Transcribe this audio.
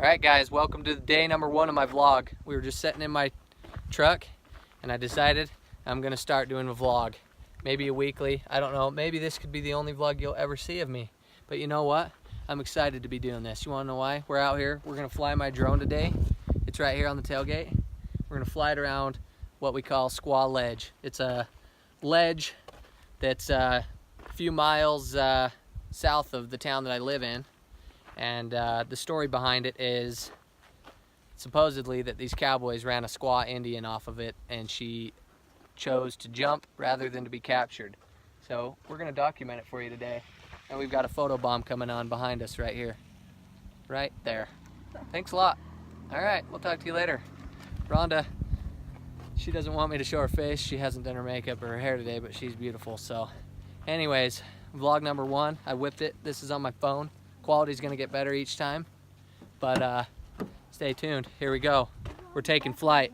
Alright guys, welcome to day number 1 of my vlog. We were just sitting in my truck and I decided I'm gonna start doing a vlog. Maybe a weekly, I don't know, maybe this could be the only vlog you'll ever see of me. But you know what? I'm excited to be doing this. You wanna know why? We're out here, we're gonna fly my drone today. It's right here on the tailgate. We're gonna fly it around what we call Squaw Ledge. It's a ledge that's a few miles south of the town that I live in. And the story behind it is supposedly that these cowboys ran a Squaw Indian off of it and she chose to jump rather than to be captured. So we're going to document it for you today. And we've got a photo bomb coming on behind us right here. Right there. Thanks a lot. Alright, we'll talk to you later. Rhonda, she doesn't want me to show her face. She hasn't done her makeup or her hair today, but she's beautiful. So anyways, vlog number 1, I whipped it. This is on my phone. Quality's gonna get better each time, but stay tuned. Here we go. We're taking flight.